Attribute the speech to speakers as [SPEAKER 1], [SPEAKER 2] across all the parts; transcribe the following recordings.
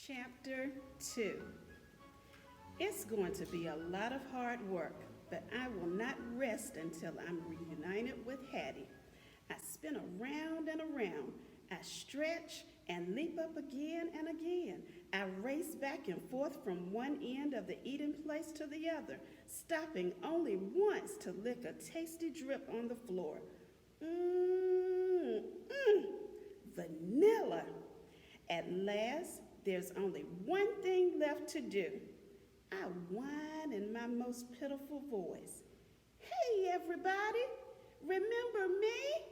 [SPEAKER 1] Chapter 2. It's going to be a lot of hard work, but I will not rest until I'm reunited with Hattie. I spin around and around. I stretch and leap up again and again. I race back and forth from one end of the eating place to the other, stopping only once to lick a tasty drip on the floor. Mmm, mmm, vanilla. At last, there's only one thing left to do. I whine in my most pitiful voice. Hey, everybody, remember me?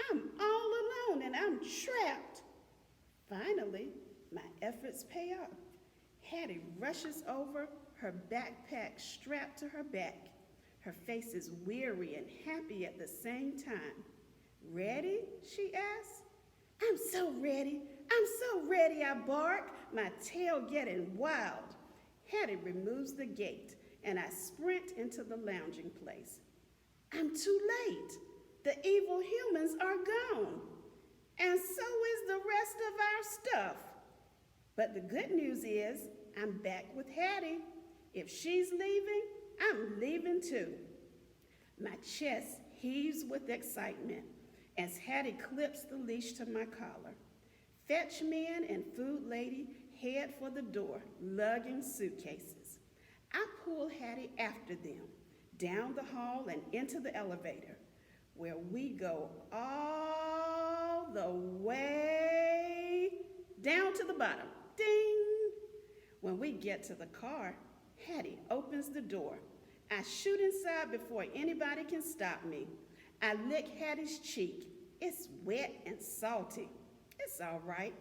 [SPEAKER 1] I'm all alone and I'm trapped. Finally, my efforts pay off. Hattie rushes over, her backpack strapped to her back. Her face is weary and happy at the same time. Ready? She asks. I'm so ready. I'm so ready, I bark, my tail getting wild. Hattie removes the gate, and I sprint into the lounging place. I'm too late. The evil humans are gone, and so is the rest of our stuff. But the good news is I'm back with Hattie. If she's leaving, I'm leaving too. My chest heaves with excitement as Hattie clips the leash to my collar. Fetch man and food lady head for the door, lugging suitcases. I pull Hattie after them, down the hall and into the elevator, where we go all the way down to the bottom. Ding! When we get to the car, Hattie opens the door. I shoot inside before anybody can stop me. I lick Hattie's cheek. It's wet and salty. It's all right.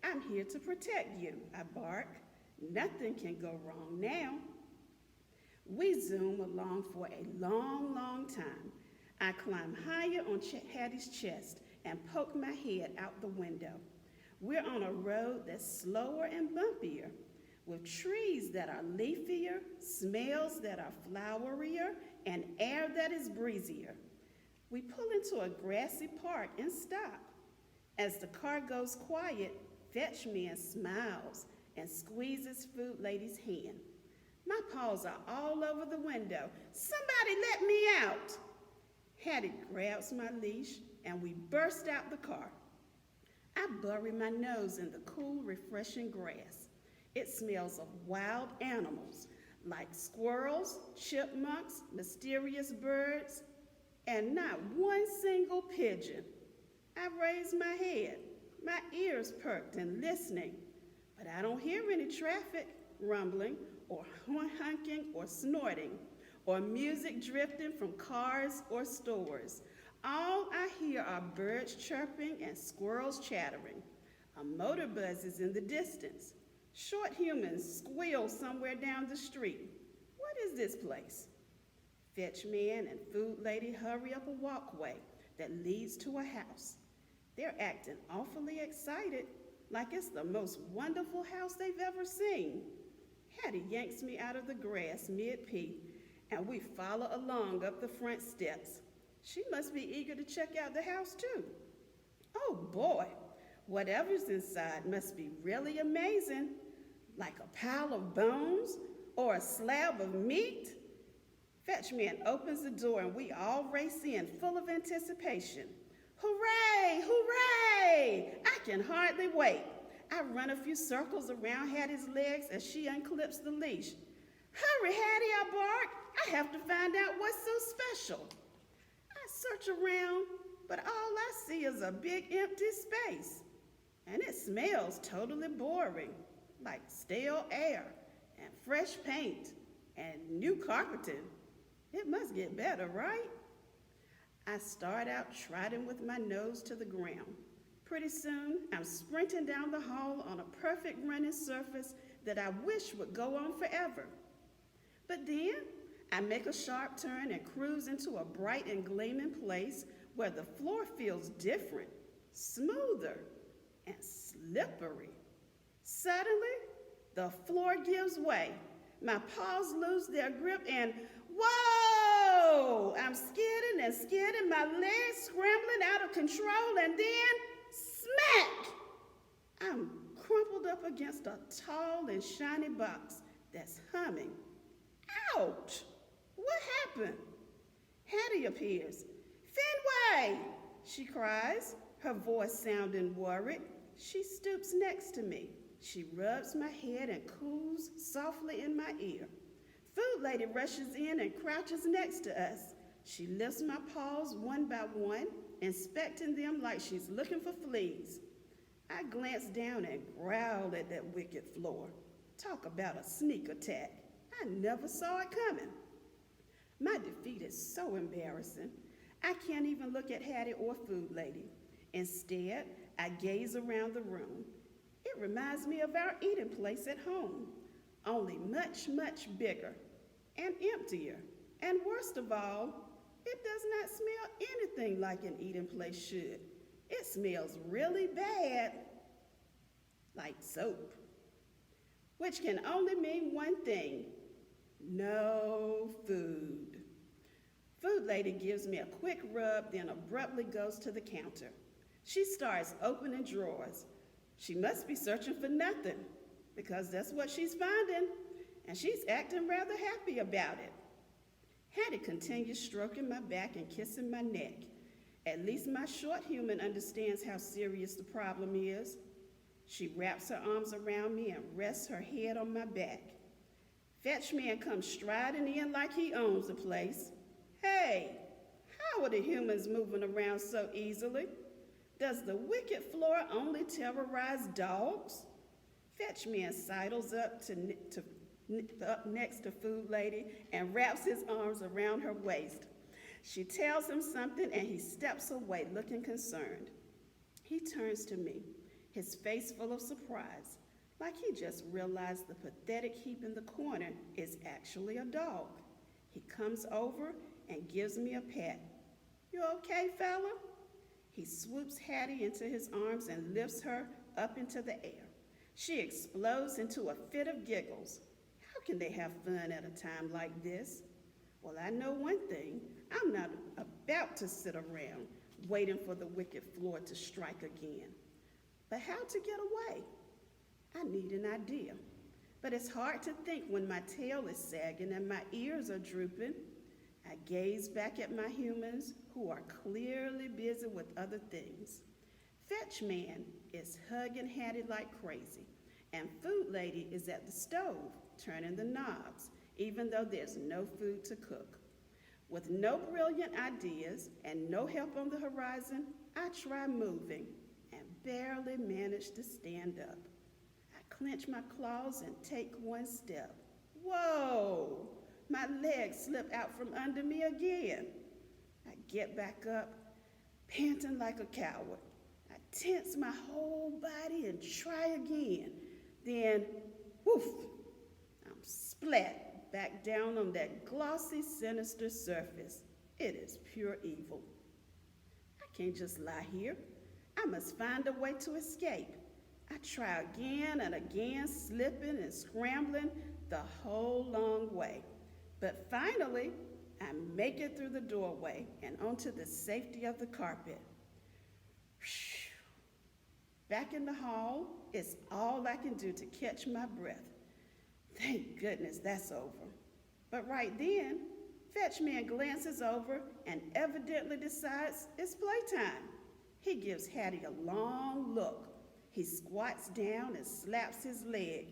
[SPEAKER 1] I'm here to protect you, I bark. Nothing can go wrong now. We zoom along for a long, long time. I climb higher on Hattie's chest and poke my head out the window. We're on a road that's slower and bumpier, with trees that are leafier, smells that are flowerier, and air that is breezier. We pull into a grassy park and stop. As the car goes quiet, Fetch Man smiles and squeezes food lady's hand. My paws are all over the window. Somebody let me out! Hattie grabs my leash and we burst out the car. I bury my nose in the cool, refreshing grass. It smells of wild animals like squirrels, chipmunks, mysterious birds, and not one single pigeon. I raise my head, my ears perked and listening, but I don't hear any traffic rumbling or honking or snorting or music drifting from cars or stores. All I hear are birds chirping and squirrels chattering. A motor buzzes in the distance. Short humans squeal somewhere down the street. What is this place? Fetch man and food lady hurry up a walkway that leads to a house. They're acting awfully excited, like it's the most wonderful house they've ever seen. Hattie yanks me out of the grass mid-pee, and we follow along up the front steps. She must be eager to check out the house too. Oh boy, whatever's inside must be really amazing, like a pile of bones or a slab of meat. Fetch Man opens the door and we all race in, full of anticipation. Hooray! Hooray! I can hardly wait. I run a few circles around Hattie's legs as she unclips the leash. Hurry, Hattie, I bark. I have to find out what's so special. I search around, but all I see is a big empty space. And it smells totally boring, like stale air and fresh paint and new carpeting. It must get better, right? I start out trotting with my nose to the ground. Pretty soon, I'm sprinting down the hall on a perfect running surface that I wish would go on forever. But then, I make a sharp turn and cruise into a bright and gleaming place where the floor feels different, smoother, and slippery. Suddenly, the floor gives way. My paws lose their grip and whoa! I'm skidding, my legs scrambling out of control, and then smack! I'm crumpled up against a tall and shiny box that's humming. Ouch! What happened? Hattie appears. Fenway! She cries, her voice sounding worried. She stoops next to me. She rubs my head and coos softly in my ear. Food Lady rushes in and crouches next to us. She lifts my paws one by one, inspecting them like she's looking for fleas. I glance down and growl at that wicked floor. Talk about a sneak attack. I never saw it coming. My defeat is so embarrassing. I can't even look at Hattie or Food Lady. Instead, I gaze around the room. It reminds me of our eating place at home, only much, much bigger and emptier. And worst of all, it does not smell anything like an eating place should. It smells really bad, like soap, which can only mean one thing: no food. Food Lady gives me a quick rub, then abruptly goes to the counter. She starts opening drawers. She must be searching for nothing, because that's what she's finding, and she's acting rather happy about it. Hattie continues stroking my back and kissing my neck. At least my short human understands how serious the problem is. She wraps her arms around me and rests her head on my back. Fetch Man comes striding in like he owns the place. Hey, how are the humans moving around so easily? Does the wicked floor only terrorize dogs? Fetch Man sidles up up next to Food Lady and wraps his arms around her waist. She tells him something and he steps away looking concerned. He turns to me, his face full of surprise, like he just realized the pathetic heap in the corner is actually a dog. He comes over and gives me a pat. You okay, fella? He swoops Hattie into his arms and lifts her up into the air. She explodes into a fit of giggles. How can they have fun at a time like this? Well, I know one thing. I'm not about to sit around waiting for the wicked floor to strike again. But how to get away? I need an idea. But it's hard to think when my tail is sagging and my ears are drooping. I gaze back at my humans who are clearly busy with other things. Fetch Man is hugging Hattie like crazy, and Food Lady is at the stove turning the knobs, even though there's no food to cook. With no brilliant ideas and no help on the horizon, I try moving and barely manage to stand up. I clench my claws and take one step. Whoa! My legs slip out from under me again. I get back up, panting like a coward. I tense my whole body and try again. Then, woof, I'm splat back down on that glossy, sinister surface. It is pure evil. I can't just lie here. I must find a way to escape. I try again and again, slipping and scrambling the whole long way. But finally, I make it through the doorway and onto the safety of the carpet. Back in the hall is all I can do to catch my breath. Thank goodness that's over. But right then, Fetch Man glances over and evidently decides it's playtime. He gives Hattie a long look. He squats down and slaps his leg.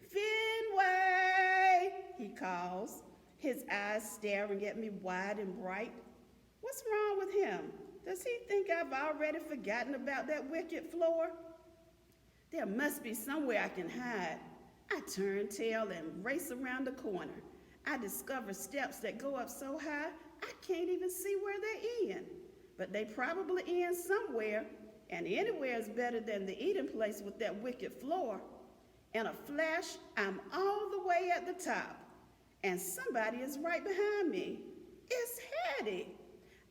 [SPEAKER 1] Fenway, he calls, his eyes staring at me wide and bright. What's wrong with him? Does he think I've already forgotten about that wicked floor? There must be somewhere I can hide. I turn tail and race around the corner. I discover steps that go up so high, I can't even see where they end. But they probably end somewhere, and anywhere is better than the eating place with that wicked floor. In a flash, I'm all the way at the top, and somebody is right behind me. It's Hattie.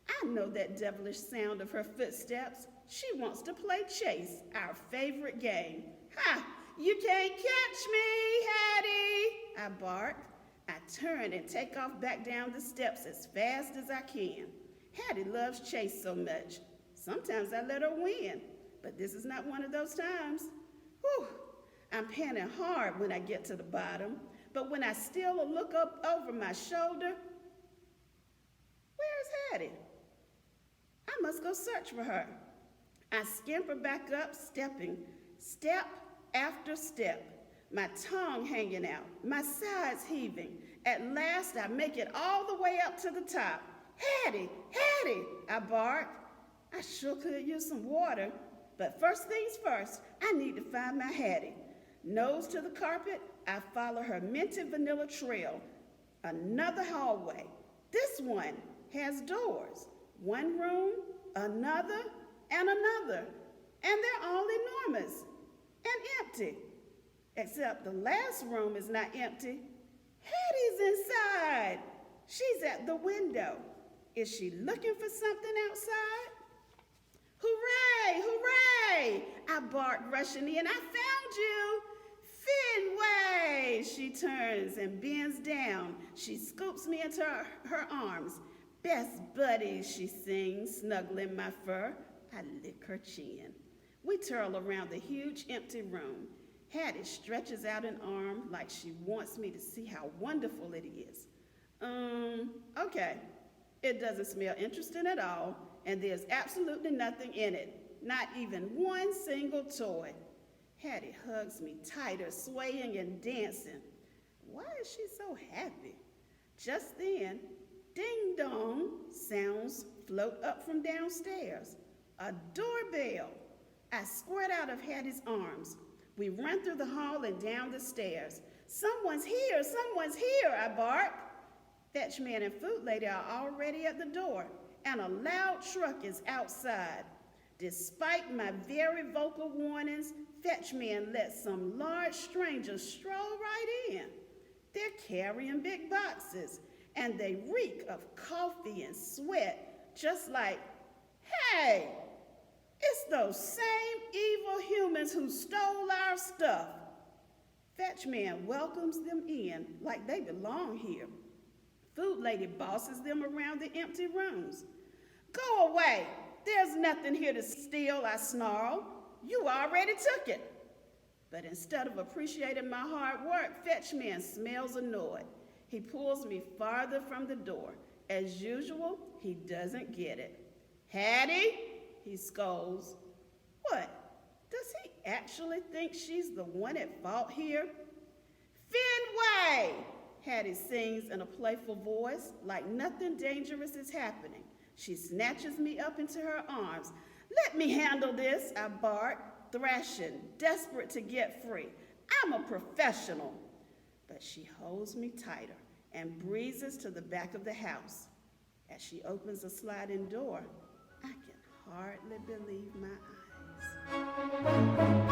[SPEAKER 1] I know that devilish sound of her footsteps. She wants to play chase, our favorite game. Ha! You can't catch me, Hattie! I bark. I turn and take off back down the steps as fast as I can. Hattie loves chase so much. Sometimes I let her win, but this is not one of those times. Whew! I'm panting hard when I get to the bottom, but when I steal a look up over my shoulder, where's Hattie? I must go search for her. I scamper back up, stepping, step after step, my tongue hanging out, my sides heaving. At last, I make it all the way up to the top. Hattie, Hattie, I bark. I sure could use some water, but first things first, I need to find my Hattie. Nose to the carpet, I follow her minted vanilla trail. Another hallway. This one has doors. One room, another, and another. And they're all enormous and empty. Except the last room is not empty. Hattie's inside. She's at the window. Is she looking for something outside? Hooray, hooray! I barked, rushing in. I found you. Fenway! She turns and bends down. She scoops me into her arms. Best buddies, she sings, snuggling my fur. I lick her chin. We twirl around the huge empty room. Hattie stretches out an arm like she wants me to see how wonderful it is. Okay. It doesn't smell interesting at all, and there's absolutely nothing in it, not even one single toy. Hattie hugs me tighter, swaying and dancing. Why is she so happy? Just then, ding dong sounds float up from downstairs. A doorbell. I squirt out of Hattie's arms. We run through the hall and down the stairs. Someone's here, I bark. Fetch man and food lady are already at the door, and a loud truck is outside. Despite my very vocal warnings, fetch man lets some large strangers stroll right in. They're carrying big boxes, and they reek of coffee and sweat, just like, hey, it's those same evil humans who stole our stuff. Fetch man welcomes them in like they belong here. Food lady bosses them around the empty rooms. Go away. There's nothing here to steal, I snarl. You already took it. But instead of appreciating my hard work, fetch man smells annoyed. He pulls me farther from the door. As usual, he doesn't get it. Hattie, he scolds. What? Does he actually think she's the one at fault here? Fenway! Hattie sings in a playful voice, like nothing dangerous is happening. She snatches me up into her arms. Let me handle this, I bark, thrashing, desperate to get free. I'm a professional. But she holds me tighter and breezes to the back of the house. As she opens a sliding door, I can hardly believe my eyes.